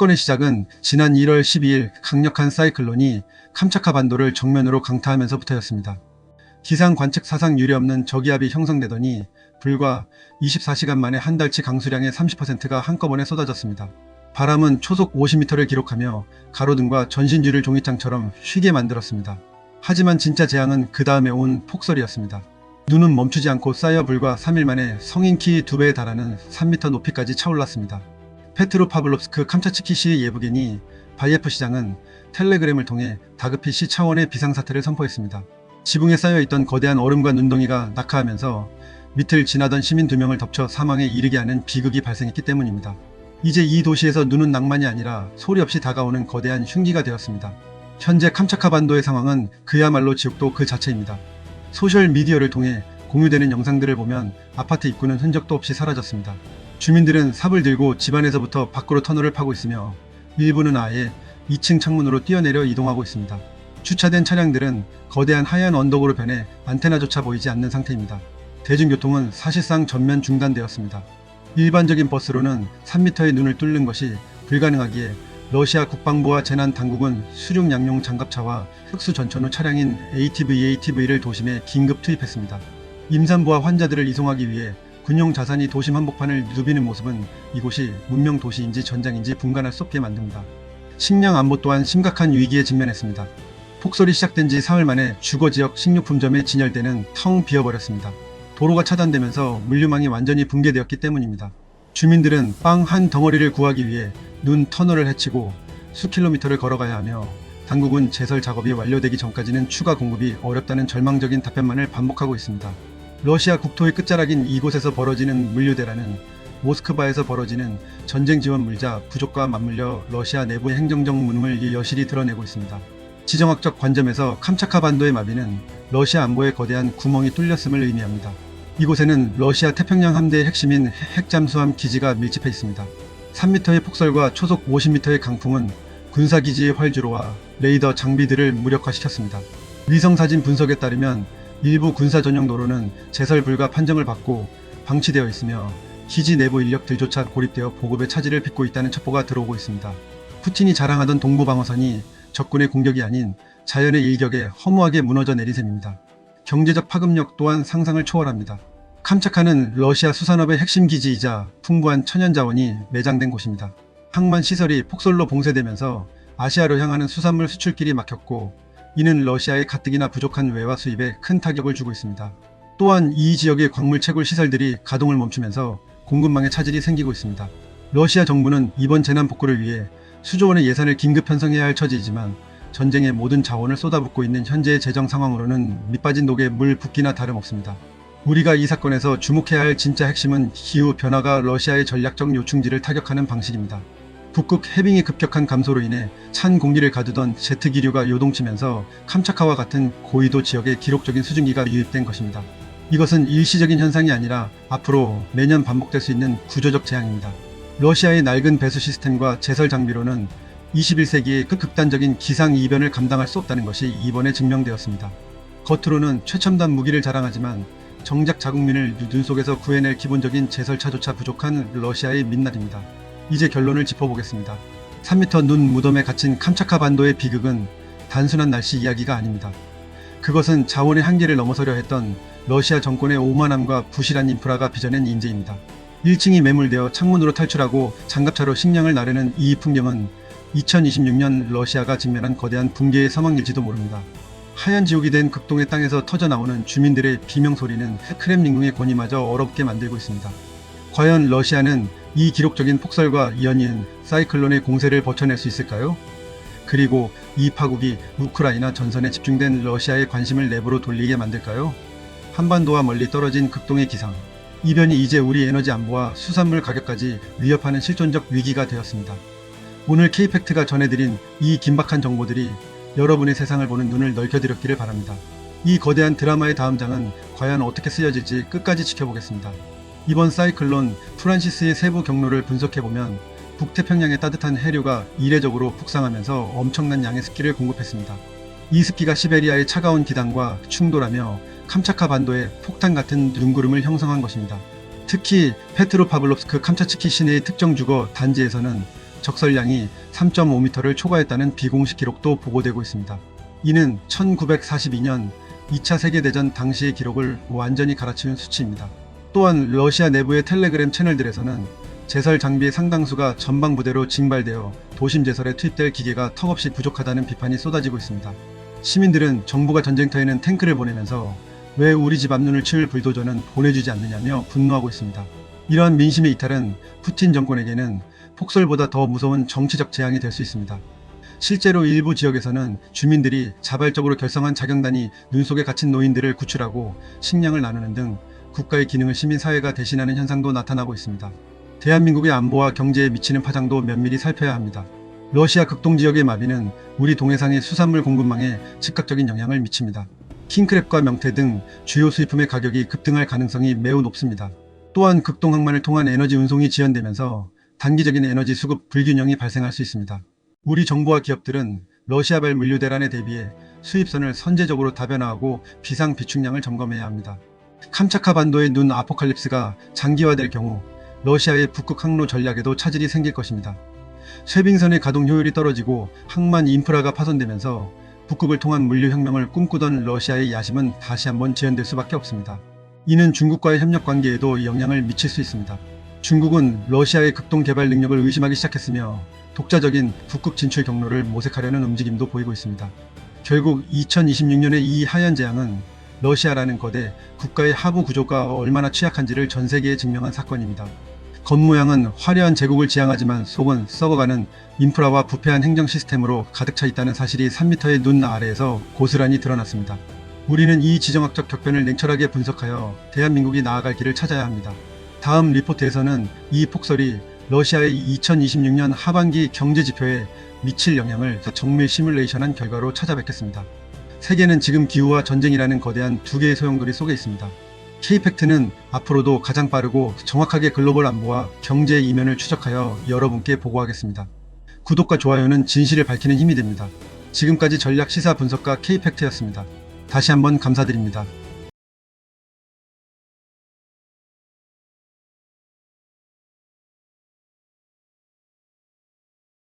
사건의 시작은 지난 1월 12일 강력한 사이클론이 캄차카 반도를 정면으로 강타하면서부터였습니다. 기상 관측 사상 유례없는 저기압이 형성되더니 불과 24시간 만에 한 달치 강수량의 30%가 한꺼번에 쏟아졌습니다. 바람은 초속 50m를 기록하며 가로등과 전신줄을 종이장처럼 휘게 만들었습니다. 하지만 진짜 재앙은 그 다음에 온 폭설이었습니다. 눈은 멈추지 않고 쌓여 불과 3일 만에 성인 키 2배에 달하는 3m 높이까지 차올랐습니다. 페트로파블롭스크 캄차츠키시 예브게니 바이에프 시장은 텔레그램을 통해 다급히 시 차원의 비상사태를 선포했습니다. 지붕에 쌓여있던 거대한 얼음과 눈덩이가 낙하하면서 밑을 지나던 시민 2명을 덮쳐 사망에 이르게 하는 비극이 발생했기 때문입니다. 이제 이 도시에서 눈은 낭만이 아니라 소리 없이 다가오는 거대한 흉기가 되었습니다. 현재 캄차카 반도의 상황은 그야말로 지옥도 그 자체입니다. 소셜미디어를 통해 공유되는 영상들을 보면 아파트 입구는 흔적도 없이 사라졌습니다. 주민들은 삽을 들고 집안에서부터 밖으로 터널을 파고 있으며 일부는 아예 2층 창문으로 뛰어내려 이동하고 있습니다. 주차된 차량들은 거대한 하얀 언덕으로 변해 안테나조차 보이지 않는 상태입니다. 대중교통은 사실상 전면 중단되었습니다. 일반적인 버스로는 3m의 눈을 뚫는 것이 불가능하기에 러시아 국방부와 재난당국은 수륙 양용 장갑차와 흑수 전천후 차량인 ATV를 도심에 긴급 투입했습니다. 임산부와 환자들을 이송하기 위해 군용 자산이 도심 한복판을 누비는 모습은 이곳이 문명 도시인지 전장인지 분간할 수 없게 만듭니다. 식량 안보 또한 심각한 위기에 직면했습니다. 폭설이 시작된 지 사흘 만에 주거지역 식료품점의 진열대는 텅 비어버렸습니다. 도로가 차단되면서 물류망이 완전히 붕괴되었기 때문입니다. 주민들은 빵 한 덩어리를 구하기 위해 눈 터널을 헤치고 수킬로미터를 걸어가야 하며 당국은 제설 작업이 완료되기 전까지는 추가 공급이 어렵다는 절망적인 답변만을 반복하고 있습니다. 러시아 국토의 끝자락인 이곳에서 벌어지는 물류대란은 모스크바에서 벌어지는 전쟁 지원 물자 부족과 맞물려 러시아 내부의 행정적 무능을 여실히 드러내고 있습니다. 지정학적 관점에서 캄차카 반도의 마비는 러시아 안보에 거대한 구멍이 뚫렸음을 의미합니다. 이곳에는 러시아 태평양 함대의 핵심인 핵잠수함 기지가 밀집해 있습니다. 3m의 폭설과 초속 50m의 강풍은 군사기지의 활주로와 레이더 장비들을 무력화시켰습니다. 위성사진 분석에 따르면 일부 군사 전용 도로는 제설 불가 판정을 받고 방치되어 있으며 기지 내부 인력들조차 고립되어 보급의 차질을 빚고 있다는 첩보가 들어오고 있습니다. 푸틴이 자랑하던 동부방어선이 적군의 공격이 아닌 자연의 일격에 허무하게 무너져 내린 셈입니다. 경제적 파급력 또한 상상을 초월합니다. 캄차카는 러시아 수산업의 핵심 기지이자 풍부한 천연자원이 매장된 곳입니다. 항만 시설이 폭설로 봉쇄되면서 아시아로 향하는 수산물 수출길이 막혔고 이는 러시아의 가뜩이나 부족한 외화 수입에 큰 타격을 주고 있습니다. 또한 이 지역의 광물 채굴 시설들이 가동을 멈추면서 공급망에 차질이 생기고 있습니다. 러시아 정부는 이번 재난 복구를 위해 수조 원의 예산을 긴급 편성해야 할 처지이지만 전쟁에 모든 자원을 쏟아붓고 있는 현재의 재정 상황으로는 밑빠진 독에 물 붓기나 다름없습니다. 우리가 이 사건에서 주목해야 할 진짜 핵심은 기후 변화가 러시아의 전략적 요충지를 타격하는 방식입니다. 북극 해빙의 급격한 감소로 인해 찬 공기를 가두던 제트 기류가 요동치면서 캄차카와 같은 고위도 지역에 기록적인 수증기가 유입된 것입니다. 이것은 일시적인 현상이 아니라 앞으로 매년 반복될 수 있는 구조적 재앙입니다. 러시아의 낡은 배수 시스템과 제설 장비로는 21세기의 극단적인 기상이변을 감당할 수 없다는 것이 이번에 증명되었습니다. 겉으로는 최첨단 무기를 자랑하지만 정작 자국민을 눈 속에서 구해낼 기본적인 제설차조차 부족한 러시아의 민낯입니다. 이제 결론을 짚어보겠습니다. 3m 눈 무덤에 갇힌 캄차카 반도의 비극은 단순한 날씨 이야기가 아닙니다. 그것은 자원의 한계를 넘어서려 했던 러시아 정권의 오만함과 부실한 인프라가 빚어낸 인재입니다. 1층이 매몰되어 창문으로 탈출하고 장갑차로 식량을 나르는 이 풍경은 2026년 러시아가 직면한 거대한 붕괴의 서막일지도 모릅니다. 하얀 지옥이 된 극동의 땅에서 터져나오는 주민들의 비명소리는 크렘린궁의 권위마저 얼어붙게 만들고 있습니다. 과연 러시아는 이 기록적인 폭설과 이어지는 사이클론의 공세를 버텨낼 수 있을까요? 그리고 이 파국이 우크라이나 전선에 집중된 러시아의 관심을 내부로 돌리게 만들까요? 한반도와 멀리 떨어진 극동의 기상. 이변이 이제 우리 에너지 안보와 수산물 가격까지 위협하는 실존적 위기가 되었습니다. 오늘 K팩트가 전해드린 이 긴박한 정보들이 여러분의 세상을 보는 눈을 넓혀드렸기를 바랍니다. 이 거대한 드라마의 다음 장은 과연 어떻게 쓰여질지 끝까지 지켜보겠습니다. 이번 사이클론 프란시스의 세부 경로를 분석해보면 북태평양의 따뜻한 해류가 이례적으로 북상하면서 엄청난 양의 습기를 공급했습니다. 이 습기가 시베리아의 차가운 기단과 충돌하며 캄차카 반도에 폭탄 같은 눈구름을 형성한 것입니다. 특히 페트로파블롭스크 캄차츠키 시내의 특정 주거 단지에서는 적설량이 3.5m를 초과했다는 비공식 기록도 보고되고 있습니다. 이는 1942년 2차 세계대전 당시의 기록을 완전히 갈아치운 수치입니다. 또한 러시아 내부의 텔레그램 채널들에서는 제설 장비의 상당수가 전방 부대로 징발되어 도심 제설에 투입될 기계가 턱없이 부족하다는 비판이 쏟아지고 있습니다. 시민들은 정부가 전쟁터에는 탱크를 보내면서 왜 우리 집 앞눈을 치울 불도저는 보내주지 않느냐며 분노하고 있습니다. 이러한 민심의 이탈은 푸틴 정권에게는 폭설보다 더 무서운 정치적 재앙이 될 수 있습니다. 실제로 일부 지역에서는 주민들이 자발적으로 결성한 자경단이 눈 속에 갇힌 노인들을 구출하고 식량을 나누는 등 국가의 기능을 시민사회가 대신하는 현상도 나타나고 있습니다. 대한민국의 안보와 경제에 미치는 파장도 면밀히 살펴야 합니다. 러시아 극동지역의 마비는 우리 동해상의 수산물 공급망에 즉각적인 영향을 미칩니다. 킹크랩과 명태 등 주요 수입품의 가격이 급등할 가능성이 매우 높습니다. 또한 극동항만을 통한 에너지 운송이 지연되면서 단기적인 에너지 수급 불균형이 발생할 수 있습니다. 우리 정부와 기업들은 러시아발 물류 대란에 대비해 수입선을 선제적으로 다변화하고 비상 비축량을 점검해야 합니다. 캄차카 반도의 눈 아포칼립스가 장기화될 경우 러시아의 북극 항로 전략에도 차질이 생길 것입니다. 쇄빙선의 가동 효율이 떨어지고 항만 인프라가 파손되면서 북극을 통한 물류 혁명을 꿈꾸던 러시아의 야심은 다시 한번 지연될 수밖에 없습니다. 이는 중국과의 협력 관계에도 영향을 미칠 수 있습니다. 중국은 러시아의 극동 개발 능력을 의심하기 시작했으며 독자적인 북극 진출 경로를 모색하려는 움직임도 보이고 있습니다. 결국 2026년의 이 하얀 재앙은 러시아라는 거대 국가의 하부 구조가 얼마나 취약한지를 전 세계에 증명한 사건입니다. 겉모양은 화려한 제국을 지향하지만 속은 썩어가는 인프라와 부패한 행정 시스템으로 가득 차 있다는 사실이 3m의 눈 아래에서 고스란히 드러났습니다. 우리는 이 지정학적 격변을 냉철하게 분석하여 대한민국이 나아갈 길을 찾아야 합니다. 다음 리포트에서는 이 폭설이 러시아의 2026년 하반기 경제지표에 미칠 영향을 정밀 시뮬레이션한 결과로 찾아뵙겠습니다. 세계는 지금 기후와 전쟁이라는 거대한 두 개의 소용돌이 속에 있습니다. K팩트는 앞으로도 가장 빠르고 정확하게 글로벌 안보와 경제의 이면을 추적하여 여러분께 보고하겠습니다. 구독과 좋아요는 진실을 밝히는 힘이 됩니다. 지금까지 전략 시사 분석가 K팩트였습니다. 다시 한번 감사드립니다.